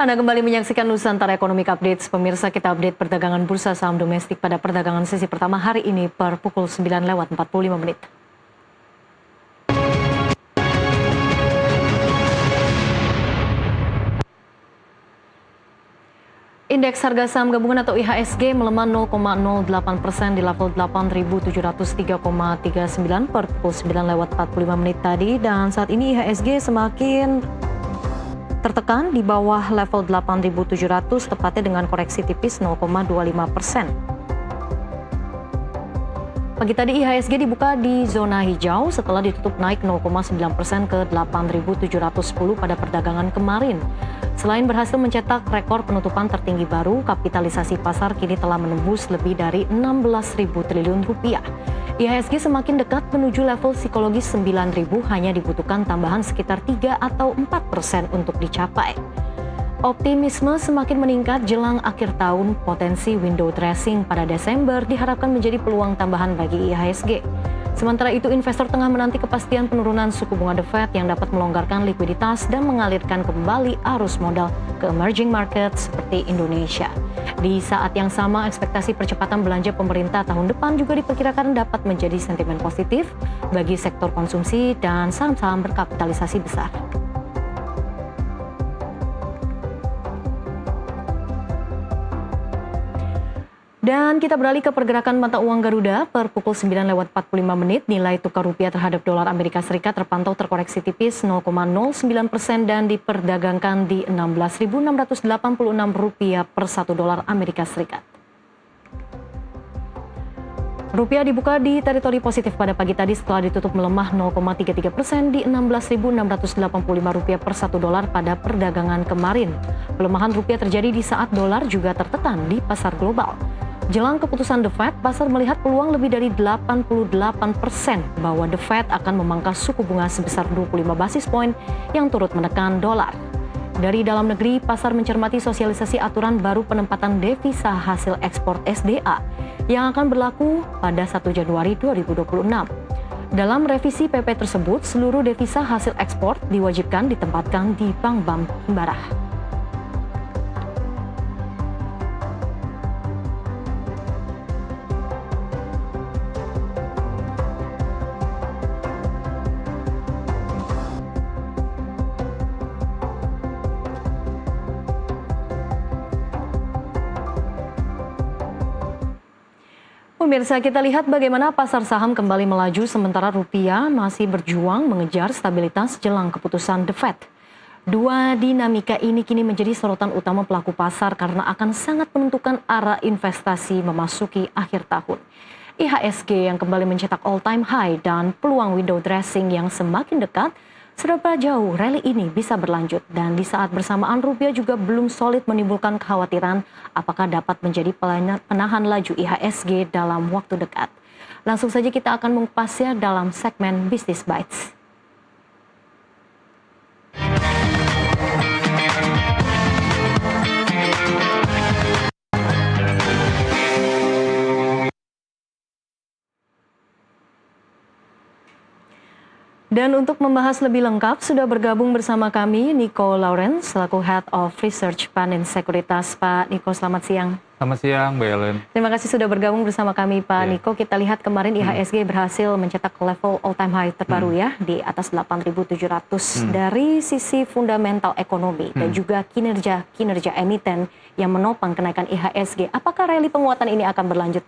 Anda kembali menyaksikan Nusantara Economic Updates. Pemirsa, kita update perdagangan bursa saham domestik pada perdagangan sesi pertama hari ini per pukul 9:45. Indeks harga saham gabungan atau IHSG melemah 0,08% di level 8.703,39 per pukul 9:45 tadi, dan saat ini IHSG semakin tertekan di bawah level 8.700, tepatnya dengan koreksi tipis 0,25%. Pagi tadi IHSG dibuka di zona hijau setelah ditutup naik 0,9% ke 8.710 pada perdagangan kemarin. Selain berhasil mencetak rekor penutupan tertinggi baru, kapitalisasi pasar kini telah menembus lebih dari 16.000 triliun rupiah. IHSG semakin dekat menuju level psikologis 9.000, hanya dibutuhkan tambahan sekitar 3 atau 4% untuk dicapai. Optimisme semakin meningkat jelang akhir tahun. Potensi window dressing pada Desember diharapkan menjadi peluang tambahan bagi IHSG. Sementara itu, investor tengah menanti kepastian penurunan suku bunga The Fed yang dapat melonggarkan likuiditas dan mengalirkan kembali arus modal ke emerging market seperti Indonesia. Di saat yang sama, ekspektasi percepatan belanja pemerintah tahun depan juga diperkirakan dapat menjadi sentimen positif bagi sektor konsumsi dan saham-saham berkapitalisasi besar. Dan kita beralih ke pergerakan mata uang Garuda per pukul 9:45. Nilai tukar rupiah terhadap dolar Amerika Serikat terpantau terkoreksi tipis 0,09% dan diperdagangkan di Rp16.686 per 1 dolar Amerika Serikat. Rupiah dibuka di teritori positif pada pagi tadi setelah ditutup melemah 0,33% di Rp16.685 per 1 dolar pada perdagangan kemarin. Pelemahan rupiah terjadi di saat dolar juga tertekan di pasar global. Jelang keputusan The Fed, pasar melihat peluang lebih dari 88% bahwa The Fed akan memangkas suku bunga sebesar 25 basis poin yang turut menekan dolar. Dari dalam negeri, pasar mencermati sosialisasi aturan baru penempatan devisa hasil ekspor SDA yang akan berlaku pada 1 Januari 2026. Dalam revisi PP tersebut, seluruh devisa hasil ekspor diwajibkan ditempatkan di bank-bank himbara. Pemirsa, kita lihat bagaimana pasar saham kembali melaju sementara rupiah masih berjuang mengejar stabilitas jelang keputusan The Fed. Dua dinamika ini kini menjadi sorotan utama pelaku pasar karena akan sangat menentukan arah investasi memasuki akhir tahun. IHSG yang kembali mencetak all-time high dan peluang window dressing yang semakin dekat, seberapa jauh rally ini bisa berlanjut, dan di saat bersamaan rupiah juga belum solid menimbulkan kekhawatiran apakah dapat menjadi penahan laju IHSG dalam waktu dekat. Langsung saja kita akan mengupasnya dalam segmen Business Bites. Dan untuk membahas lebih lengkap, sudah bergabung bersama kami Nico Lawrence, selaku Head of Research Panin Sekuritas. Pak Nico, selamat siang. Selamat siang, Mbak Ellen. Terima kasih sudah bergabung bersama kami, Pak Nico. Kita lihat kemarin IHSG berhasil mencetak level all-time high terbaru ya, di atas 8.700. Dari sisi fundamental ekonomi dan juga kinerja emiten yang menopang kenaikan IHSG, apakah rally penguatan ini akan berlanjut?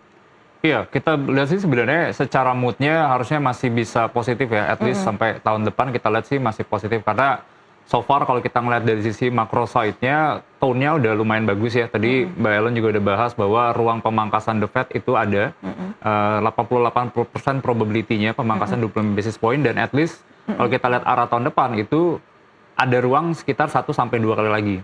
Iya, kita lihat sih sebenarnya secara moodnya harusnya masih bisa positif ya, at least sampai tahun depan kita lihat sih masih positif, karena so far kalau kita ngeliat dari sisi makro side-nya, tone-nya udah lumayan bagus ya. Tadi Mbak Ellen juga udah bahas bahwa ruang pemangkasan The Fed itu ada 88% probability-nya pemangkasan 25 basis point, dan at least kalau kita lihat arah tahun depan itu ada ruang sekitar 1 sampai 2 kali lagi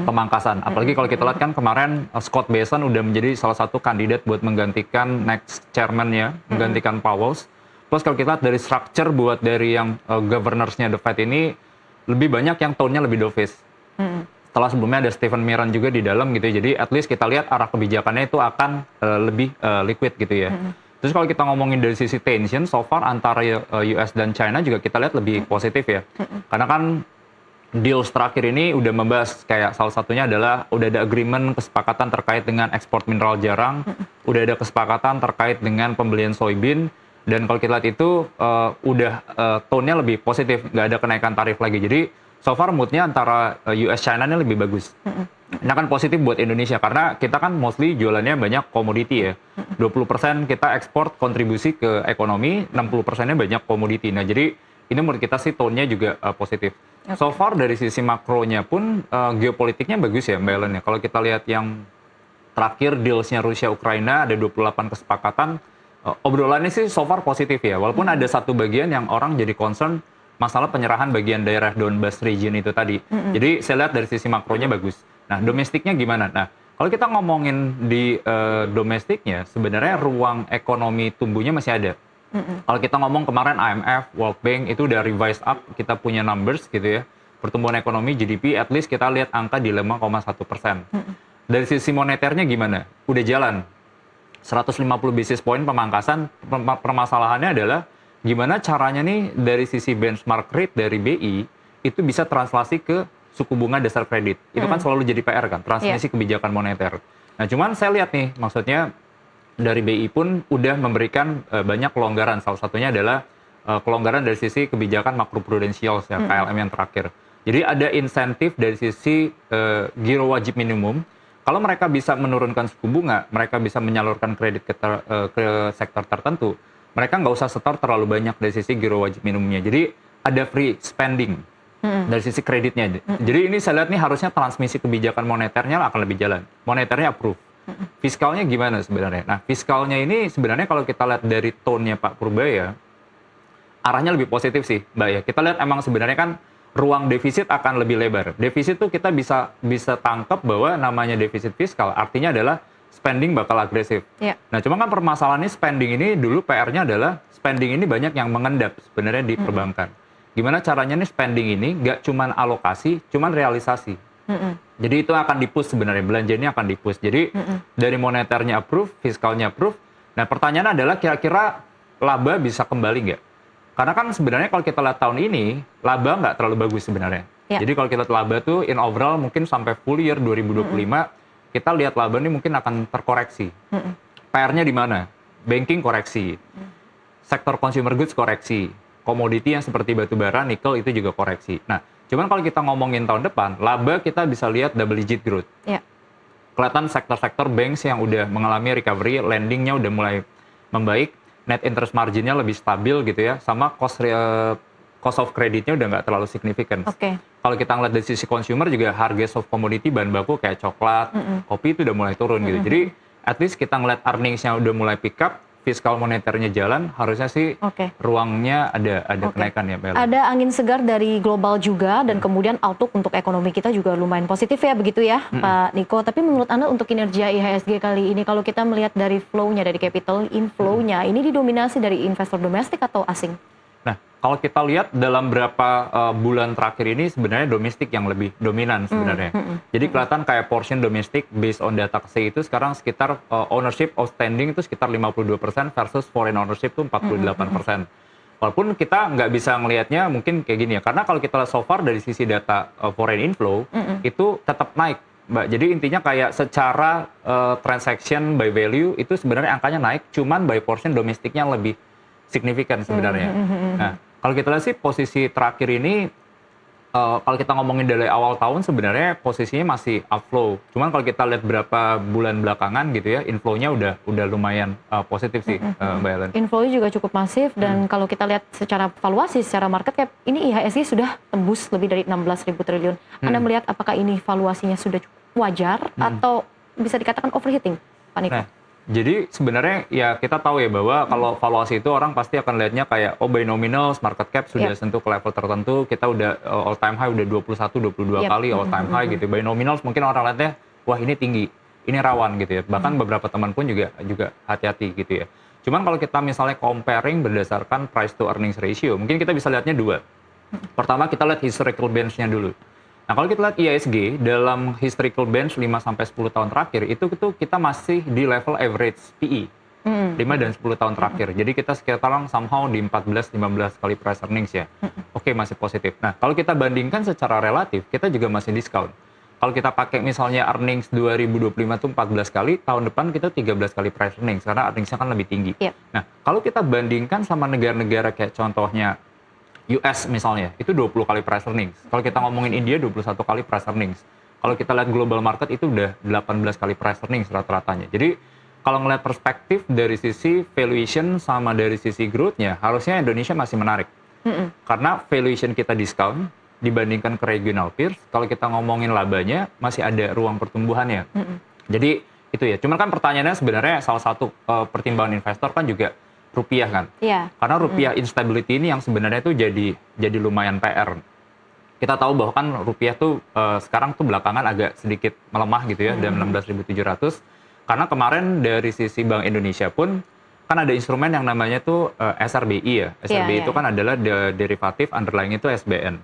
pemangkasan. Apalagi kalau kita lihat kan kemarin Scott Bessent udah menjadi salah satu kandidat buat menggantikan next chairman-nya, menggantikan Powell. Plus kalau kita lihat dari structure buat dari yang governors-nya The Fed ini, lebih banyak yang tone-nya lebih dovish. Setelah sebelumnya ada Stephen Miran juga di dalam gitu ya. Jadi at least kita lihat arah kebijakannya itu akan lebih liquid gitu ya. Terus kalau kita ngomongin dari sisi tension, so far antara US dan China juga kita lihat lebih positif ya. Karena kan deals terakhir ini udah membahas kayak salah satunya adalah udah ada agreement kesepakatan terkait dengan ekspor mineral jarang, udah ada kesepakatan terkait dengan pembelian soybean, dan kalau kita lihat itu tone-nya lebih positif, nggak ada kenaikan tarif lagi. Jadi so far mood-nya antara US China ini lebih bagus. Ini akan positif buat Indonesia karena kita kan mostly jualannya banyak komoditi ya. 20% kita ekspor kontribusi ke ekonomi, 60%-nya banyak komoditi. Nah, jadi ini menurut kita sih tone-nya juga positif. So far dari sisi makronya pun geopolitiknya bagus ya Mbak Ellen ya. Kalau kita lihat yang terakhir deals-nya Rusia-Ukraina ada 28 kesepakatan, obrolannya sih so far positif ya. Walaupun ada satu bagian yang orang jadi concern masalah penyerahan bagian daerah Donbas region itu tadi. Jadi saya lihat dari sisi makronya bagus. Nah, domestiknya gimana? Nah, kalau kita ngomongin di domestiknya, sebenarnya ruang ekonomi tumbuhnya masih ada. Kalau kita ngomong kemarin IMF, World Bank itu udah revise up, kita punya numbers gitu ya. Pertumbuhan ekonomi GDP, at least kita lihat angka di 5,1%. Dari sisi moneternya gimana? Udah jalan. 150 basis point pemangkasan, permasalahannya adalah gimana caranya nih dari sisi benchmark rate dari BI itu bisa translasi ke suku bunga dasar kredit. Itu kan selalu jadi PR kan, transmisi kebijakan moneter. Nah, cuman saya lihat nih, maksudnya dari BI pun udah memberikan banyak kelonggaran. Salah satunya adalah kelonggaran dari sisi kebijakan makroprudensial ya, KLM yang terakhir. Jadi ada insentif dari sisi giro wajib minimum. Kalau mereka bisa menurunkan suku bunga, mereka bisa menyalurkan kredit ke sektor tertentu, mereka nggak usah setor terlalu banyak dari sisi giro wajib minimumnya. Jadi ada free spending dari sisi kreditnya. Jadi ini saya lihat nih harusnya transmisi kebijakan moneternya akan lebih jalan. Moneternya approve. Fiskalnya gimana sebenarnya? Nah, fiskalnya ini sebenarnya kalau kita lihat dari tone-nya Pak Purbaya, arahnya lebih positif sih, Mbak ya. Kita lihat emang sebenarnya kan ruang defisit akan lebih lebar. Defisit tuh kita bisa tangkap bahwa namanya defisit fiskal, artinya adalah spending bakal agresif. Nah, cuma kan permasalahannya spending ini dulu PR-nya adalah spending ini banyak yang mengendap sebenarnya di perbankan. Gimana caranya nih spending ini nggak cuman alokasi, cuman realisasi. Jadi itu akan di-push sebenarnya, belanja ini akan di-push. Jadi dari moneternya approve, fiskalnya approve. Nah, pertanyaan adalah kira-kira laba bisa kembali nggak? Karena kan sebenarnya kalau kita lihat tahun ini, laba nggak terlalu bagus sebenarnya. Jadi kalau kita lihat laba tuh in overall mungkin sampai full year 2025, kita lihat laba ini mungkin akan terkoreksi. PR-nya di mana? Banking koreksi. Sektor consumer goods koreksi. Komoditi yang seperti batu bara, nikel itu juga koreksi. Nah, cuman kalau kita ngomongin tahun depan, laba kita bisa lihat double digit growth. Kelihatan sektor-sektor banks yang udah mengalami recovery, lendingnya udah mulai membaik, net interest marginnya lebih stabil gitu ya, sama cost of creditnya udah nggak terlalu signifikan. Kalau kita ngeliat dari sisi consumer juga harga soft commodity bahan baku kayak coklat, kopi itu udah mulai turun gitu. Jadi at least kita ngeliat earnings-nya udah mulai pick up, fiskal moneternya jalan, harusnya sih ruangnya ada kenaikan ya, Mbak. Ada angin segar dari global juga dan kemudian outlook untuk ekonomi kita juga lumayan positif ya, begitu ya Pak Niko. Tapi menurut Anda untuk kinerja IHSG kali ini, kalau kita melihat dari flow-nya, dari capital inflow-nya, ini didominasi dari investor domestik atau asing? Nah, kalau kita lihat dalam berapa bulan terakhir ini sebenarnya domestik yang lebih dominan sebenarnya. Jadi kelihatan kayak portion domestik based on data KSE itu sekarang sekitar ownership outstanding itu sekitar 52% versus foreign ownership itu 48%. Walaupun kita nggak bisa ngelihatnya mungkin kayak gini ya, karena kalau kita lihat so far dari sisi data foreign inflow itu tetap naik, Mbak. Jadi intinya kayak secara transaction by value itu sebenarnya angkanya naik, cuman by portion domestiknya lebih signifikan sebenarnya. Nah, kalau kita lihat sih posisi terakhir ini, kalau kita ngomongin dari awal tahun sebenarnya posisinya masih outflow. Cuman kalau kita lihat berapa bulan belakangan gitu ya, inflow-nya udah lumayan positif sih, Mbak Ellen. Inflow-nya juga cukup masif dan kalau kita lihat secara valuasi, secara market cap, ini IHSG sudah tembus lebih dari 16.000 triliun. Anda melihat apakah ini valuasinya sudah cukup wajar atau bisa dikatakan overheating, Pak Niko? Nah, jadi sebenarnya ya kita tahu ya bahwa kalau valuasi itu orang pasti akan lihatnya kayak by nominals market cap sudah sentuh ke level tertentu, kita udah all time high udah 21 22 kali all time high gitu. By nominals mungkin orang lihatnya wah ini tinggi, ini rawan gitu ya. Bahkan beberapa teman pun juga hati-hati gitu ya. Cuman kalau kita misalnya comparing berdasarkan price to earnings ratio, mungkin kita bisa lihatnya dua. Pertama kita lihat historical bench-nya dulu. Nah, kalau kita lihat IHSG dalam historical bench 5-10 tahun terakhir, itu kita masih di level average PE. 5 dan 10 tahun terakhir. Jadi kita sekarang somehow di 14-15 kali price earnings ya. Oke, masih positif. Nah, kalau kita bandingkan secara relatif, kita juga masih diskon. Kalau kita pakai misalnya earnings 2025 itu 14 kali, tahun depan kita 13 kali price earnings, karena earningsnya kan lebih tinggi. Yep. Nah, kalau kita bandingkan sama negara-negara kayak contohnya US misalnya, itu 20 kali price earnings. Kalau kita ngomongin India, 21 kali price earnings. Kalau kita lihat global market itu udah 18 kali price earnings rata-ratanya. Jadi, kalau ngelihat perspektif dari sisi valuation sama dari sisi growth-nya, harusnya Indonesia masih menarik. Karena valuation kita diskon, dibandingkan ke regional peers, kalau kita ngomongin labanya, masih ada ruang pertumbuhannya. Jadi, itu ya. Cuman kan pertanyaannya sebenarnya salah satu pertimbangan investor kan juga rupiah kan. Yeah. Karena rupiah instability ini yang sebenarnya itu jadi lumayan PR. Kita tahu bahwa kan rupiah tuh sekarang tuh belakangan agak sedikit melemah gitu ya, dan 16.700. Karena kemarin dari sisi Bank Indonesia pun kan ada instrumen yang namanya tuh SRBI ya. SRBI itu kan adalah derivatif underlying itu SBN.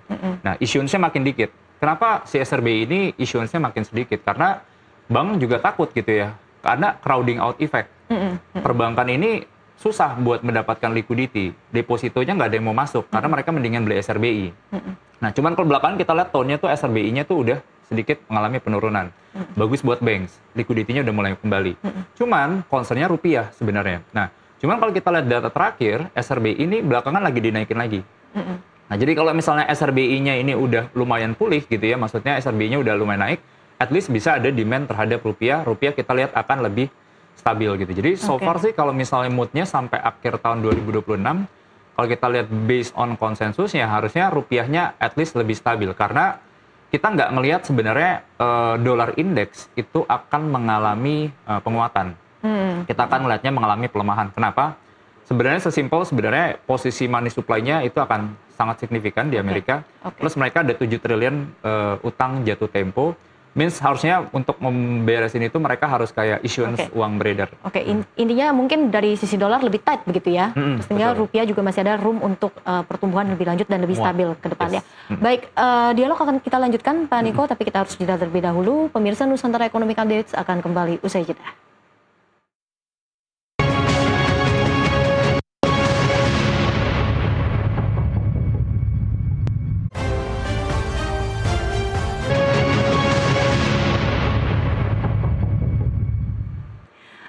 Nah, issuance-nya makin dikit. Kenapa si SRBI ini issuance-nya makin sedikit? Karena bank juga takut gitu ya. Karena crowding out effect. Perbankan ini susah buat mendapatkan liquidity. Depositonya nggak ada yang mau masuk karena mereka mendingan beli SRBI. Nah, cuman kalau belakangan kita lihat tone-nya tuh SRBI-nya tuh udah sedikit mengalami penurunan. Bagus buat banks, liquidity-nya udah mulai kembali. Cuman concern-nya rupiah sebenarnya. Nah, cuman kalau kita lihat data terakhir, SRBI ini belakangan lagi dinaikin lagi. Nah, jadi kalau misalnya SRBI-nya ini udah lumayan pulih gitu ya, maksudnya SRBI-nya udah lumayan naik, at least bisa ada demand terhadap rupiah. Rupiah kita lihat akan lebih stabil gitu. Jadi so far sih kalau misalnya mood-nya sampai akhir tahun 2026, kalau kita lihat based on konsensusnya, harusnya rupiahnya at least lebih stabil. Karena kita nggak ngelihat sebenarnya dolar indeks itu akan mengalami penguatan. Kita akan melihatnya mengalami pelemahan. Kenapa? Sebenarnya sesimpel sebenarnya posisi money supply-nya itu akan sangat signifikan di Amerika. Plus mereka ada 7 triliun utang jatuh tempo. Means harusnya untuk memberesin itu mereka harus kayak issuance uang beredar. Intinya mungkin dari sisi dolar lebih tight begitu ya. Sehingga rupiah juga masih ada room untuk pertumbuhan lebih lanjut dan lebih stabil ke depannya. Baik, dialog akan kita lanjutkan Pak Niko, tapi kita harus jeda terlebih dahulu. Pemirsa Nusantara Economic Updates akan kembali usai jeda.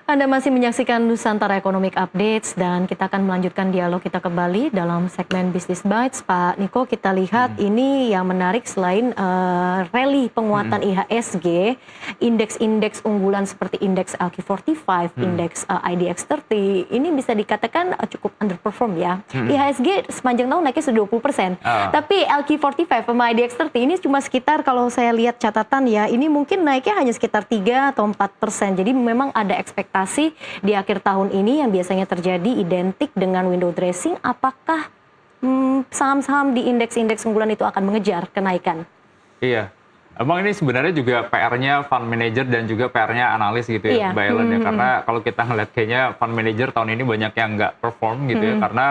Anda masih menyaksikan Nusantara Economic Updates dan kita akan melanjutkan dialog kita kembali dalam segmen Business Bites. Pak Niko, kita lihat ini yang menarik selain rally penguatan IHSG, indeks-indeks unggulan seperti indeks LQ45, indeks IDX30, ini bisa dikatakan cukup underperform ya. IHSG sepanjang tahun naiknya sudah 20%. Tapi LQ45 sama IDX30 ini cuma sekitar, kalau saya lihat catatan ya, ini mungkin naiknya hanya sekitar 3 atau 4%. Jadi memang ada ekspektasi di akhir tahun ini yang biasanya terjadi identik dengan window dressing. Apakah saham-saham di indeks-indeks unggulan itu akan mengejar kenaikan? Iya, emang ini sebenarnya juga PR-nya fund manager dan juga PR-nya analis gitu ya, Mbak Ellen ya. Karena kalau kita ngeliat kayaknya fund manager tahun ini banyak yang nggak perform gitu ya, karena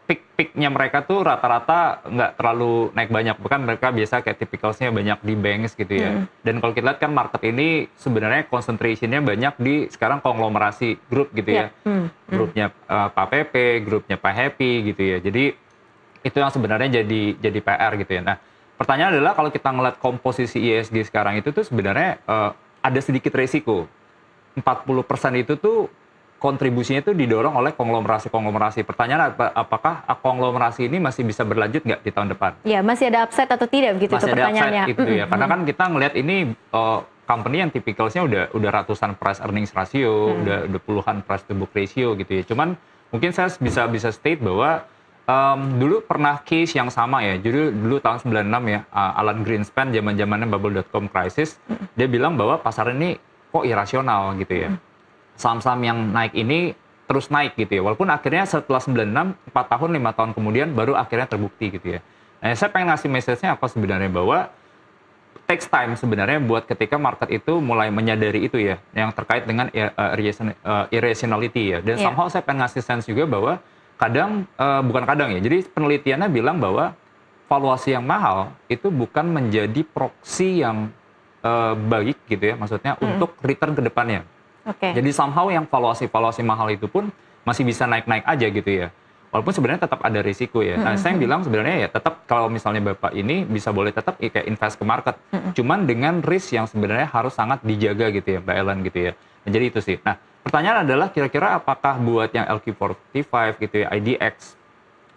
peak-peaknya mereka tuh rata-rata nggak terlalu naik banyak, bahkan mereka biasa kayak typicalsnya banyak di banks gitu ya. Dan kalau kita lihat kan market ini sebenarnya concentration-nya banyak di sekarang konglomerasi grup gitu ya. Grupnya Pak PP, grupnya Pak Happy gitu ya. Jadi itu yang sebenarnya jadi PR gitu ya. Nah, pertanyaan adalah kalau kita ngeliat komposisi ISG sekarang itu tuh sebenarnya ada sedikit resiko. 40% itu tuh kontribusinya itu didorong oleh konglomerasi-konglomerasi. Pertanyaan apakah konglomerasi ini masih bisa berlanjut nggak di tahun depan? Ya, masih ada upside atau tidak begitu itu pertanyaannya. Masih ada upside itu ya. Karena kan kita ngelihat ini company yang tipikalnya udah ratusan price earnings ratio, udah puluhan price to book ratio gitu ya. Cuman mungkin saya bisa state bahwa dulu pernah case yang sama ya. Dulu tahun 96 ya, Alan Greenspan zaman-zamannya bubble.com crisis, dia bilang bahwa pasar ini kok irasional gitu ya. Saham-saham yang naik ini terus naik gitu ya. Walaupun akhirnya setelah 96, 4 tahun, 5 tahun kemudian baru akhirnya terbukti gitu ya. Nah, saya pengen ngasih message-nya apa sebenarnya, bahwa takes time sebenarnya buat ketika market itu mulai menyadari itu ya, yang terkait dengan irrationality ya. Dan somehow saya pengen ngasih sense juga bahwa bukan kadang ya, jadi penelitiannya bilang bahwa valuasi yang mahal itu bukan menjadi proksi yang baik gitu ya, maksudnya untuk return ke depannya. Oke. Jadi somehow yang valuasi mahal itu pun masih bisa naik-naik aja gitu ya. Walaupun sebenarnya tetap ada risiko ya. Nah, saya bilang sebenarnya ya tetap kalau misalnya Bapak ini bisa boleh tetap kayak invest ke market. Cuman dengan risk yang sebenarnya harus sangat dijaga gitu ya, Mbak Ellen gitu ya. Nah, jadi itu sih. Nah, pertanyaan adalah kira-kira apakah buat yang LQ45 gitu ya, IDX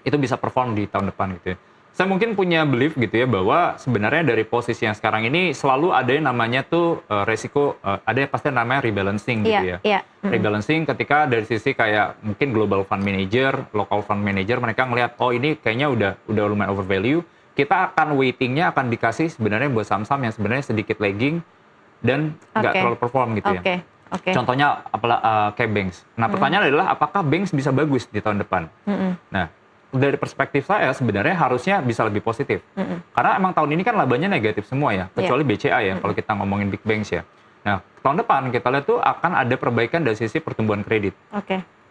itu bisa perform di tahun depan gitu ya. Saya mungkin punya belief gitu ya bahwa sebenarnya dari posisi yang sekarang ini selalu ada yang namanya tuh resiko, ada yang pasti namanya rebalancing gitu ya. Iya. Rebalancing ketika dari sisi kayak mungkin global fund manager, local fund manager mereka ngelihat oh ini kayaknya udah lumayan overvalue, kita akan weightingnya akan dikasih sebenarnya buat saham-saham yang sebenarnya sedikit lagging dan nggak terlalu perform gitu ya. Contohnya kayak banks. Nah pertanyaan adalah apakah banks bisa bagus di tahun depan? Nah dari perspektif saya sebenarnya harusnya bisa lebih positif. Karena emang tahun ini kan labanya negatif semua ya, kecuali BCA ya kalau kita ngomongin big banks ya. Nah, tahun depan kita lihat tuh akan ada perbaikan dari sisi pertumbuhan kredit.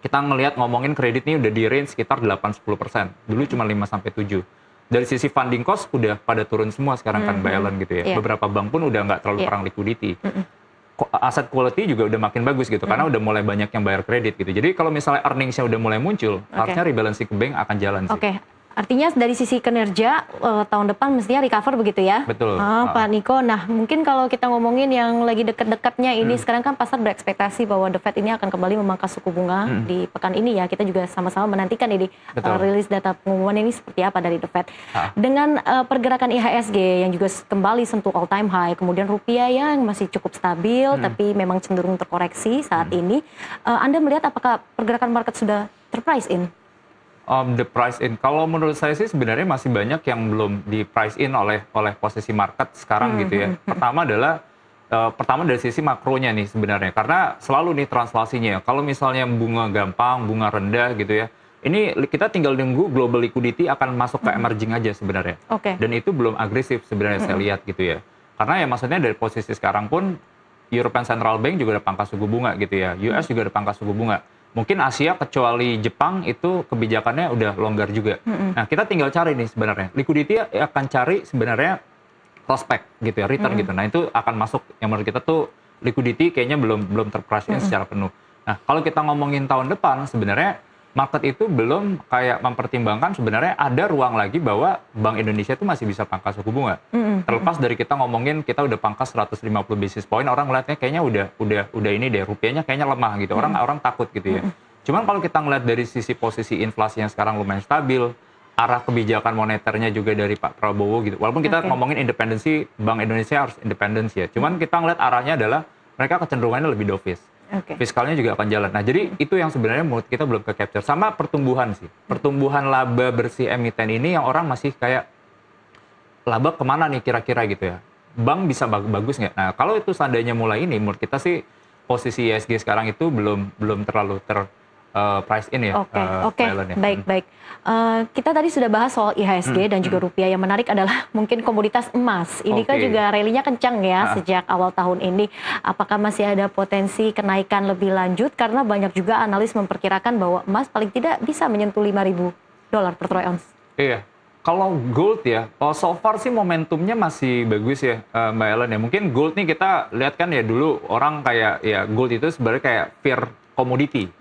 Kita ngelihat ngomongin kredit ini udah di range sekitar 8-10%. Dulu cuma 5-7. Dari sisi funding cost udah pada turun semua sekarang kan Mbak Ellen gitu ya. Beberapa bank pun udah nggak terlalu perang liquidity. Aset quality juga udah makin bagus gitu karena udah mulai banyak yang bayar kredit gitu. Jadi kalau misalnya earnings-nya udah mulai muncul, harusnya rebalancing ke bank akan jalan sih. Artinya dari sisi kinerja tahun depan mestinya recover begitu ya? Betul. Pak Niko, nah mungkin kalau kita ngomongin yang lagi deket-dekatnya ini, sekarang kan pasar berekspektasi bahwa The Fed ini akan kembali memangkas suku bunga di pekan ini ya. Kita juga sama-sama menantikan ini rilis data pengumuman ini seperti apa dari The Fed. Dengan pergerakan IHSG yang juga kembali sentuh all time high, kemudian rupiah yang masih cukup stabil tapi memang cenderung terkoreksi saat ini. Anda melihat apakah pergerakan market sudah terprice in? The price in, kalau menurut saya sih sebenarnya masih banyak yang belum di price in oleh posisi market sekarang gitu ya. Pertama dari sisi makronya nih sebenarnya, karena selalu nih translasinya. Kalau misalnya bunga gampang, bunga rendah gitu ya, ini kita tinggal nunggu global liquidity akan masuk ke emerging aja sebenarnya. Dan itu belum agresif sebenarnya saya lihat gitu ya. Karena ya maksudnya dari posisi sekarang pun European Central Bank juga ada pangkas suku bunga gitu ya, US juga ada pangkas suku bunga. Mungkin Asia kecuali Jepang itu kebijakannya udah longgar juga. Nah kita tinggal cari nih sebenarnya, liquidity akan cari sebenarnya prospek gitu ya, return gitu. Nah itu akan masuk, yang menurut kita tuh liquidity kayaknya belum terprice in secara penuh. Nah kalau kita ngomongin tahun depan sebenarnya market itu belum kayak mempertimbangkan sebenarnya ada ruang lagi bahwa Bank Indonesia itu masih bisa pangkas suku bunga. Terlepas dari kita ngomongin kita udah pangkas 150 basis point, orang ngeliatnya kayaknya udah ini deh, rupiahnya kayaknya lemah gitu. Orang takut gitu ya. Cuman kalau kita ngeliat dari sisi posisi inflasi yang sekarang lumayan stabil, arah kebijakan moneternya juga dari Pak Prabowo gitu. Walaupun kita ngomongin independensi, Bank Indonesia harus independence ya. Cuman kita ngeliat arahnya adalah mereka kecenderungannya lebih dovish. Fiskalnya juga akan jalan. Nah, jadi itu yang sebenarnya menurut kita belum ke-capture. Sama pertumbuhan sih. Pertumbuhan laba bersih emiten ini yang orang masih kayak, laba kemana nih kira-kira gitu ya. Bank bisa bagus nggak? Nah, kalau itu seandainya mulai ini, menurut kita sih posisi ISG sekarang itu belum terlalu price in ya. Baik. Kita tadi sudah bahas soal IHSG dan juga rupiah. Yang menarik adalah mungkin komoditas emas. Ini kan juga rally-nya kencang ya sejak awal tahun ini. Apakah masih ada potensi kenaikan lebih lanjut? Karena banyak juga analis memperkirakan bahwa emas paling tidak bisa menyentuh $5.000 per troy ounce. Iya. Kalau gold ya, so far sih momentumnya masih bagus ya Mbak Ellen ya. Mungkin gold nih kita lihat kan ya dulu orang kayak ya gold itu sebenarnya kayak fear commodity.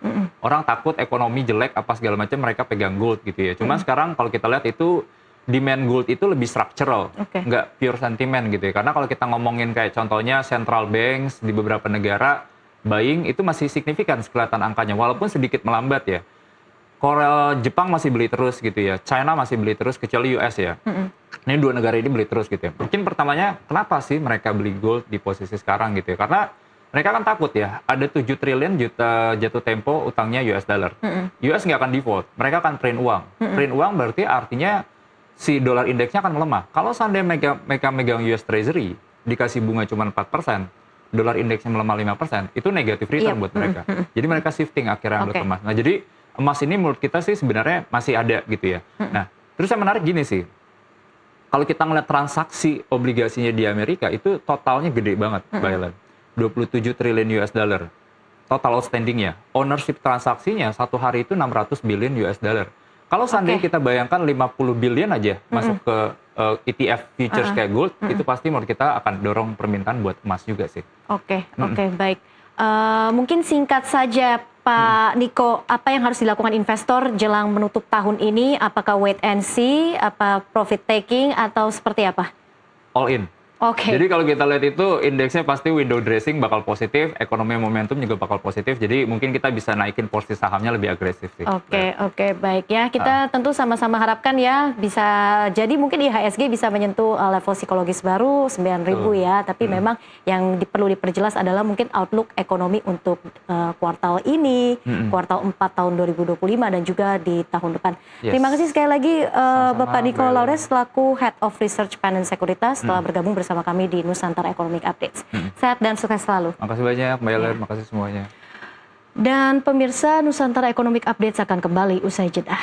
Orang takut ekonomi jelek apa segala macam mereka pegang gold gitu ya. Cuman sekarang kalau kita lihat itu demand gold itu lebih structural, nggak pure sentiment gitu ya. Karena kalau kita ngomongin kayak contohnya central banks di beberapa negara buying itu masih signifikan kelihatan angkanya walaupun sedikit melambat ya. Korea, Jepang masih beli terus gitu ya. China masih beli terus kecuali US ya. Ini dua negara ini beli terus gitu ya. Mungkin pertamanya kenapa sih mereka beli gold di posisi sekarang gitu ya. Karena mereka kan takut ya, ada 7 triliun jatuh tempo utangnya US dollar. US nggak akan default, mereka akan print uang. Print uang berarti artinya si dolar indeksnya akan melemah. Kalau seandainya mereka megang US Treasury, dikasih bunga cuma 4%, dolar indeksnya melemah 5%, itu negatif return buat mereka. Jadi mereka shifting akhirnya ambil ke emas. Nah jadi emas ini menurut kita sih sebenarnya masih ada gitu ya. Nah terus yang menarik gini sih, kalau kita ngeliat transaksi obligasinya di Amerika itu totalnya gede banget, Mbak Ellen. 27 triliun US dollar total outstanding-nya. Ownership transaksinya satu hari itu 600 billion US dollar. Kalau seandainya kita bayangkan 50 billion aja masuk ke ETF futures kayak gold, itu pasti menurut kita akan dorong permintaan buat emas juga sih. Baik. Mungkin singkat saja Pak Niko, apa yang harus dilakukan investor jelang menutup tahun ini? Apakah wait and see, apa profit taking, atau seperti apa? All in. Oke. Jadi kalau kita lihat itu indeksnya pasti window dressing bakal positif, ekonomi momentum juga bakal positif. Jadi mungkin kita bisa naikin porsi sahamnya lebih agresif sih. Oke, baik ya. Kita tentu sama-sama harapkan ya bisa jadi mungkin IHSG bisa menyentuh level psikologis baru 9.000 ya. Tapi memang yang perlu diperjelas adalah mungkin outlook ekonomi untuk kuartal ini, kuartal 4 tahun 2025 dan juga di tahun depan. Terima kasih sekali lagi Bapak Niko Laures selaku Head of Research Finance Sekuritas telah bergabung bersama kami di Nusantara Economic Updates. Sehat dan sukses selalu. Makasih banyak Mbak Ellen, makasih semuanya. Dan pemirsa, Nusantara Economic Updates akan kembali usai jeda.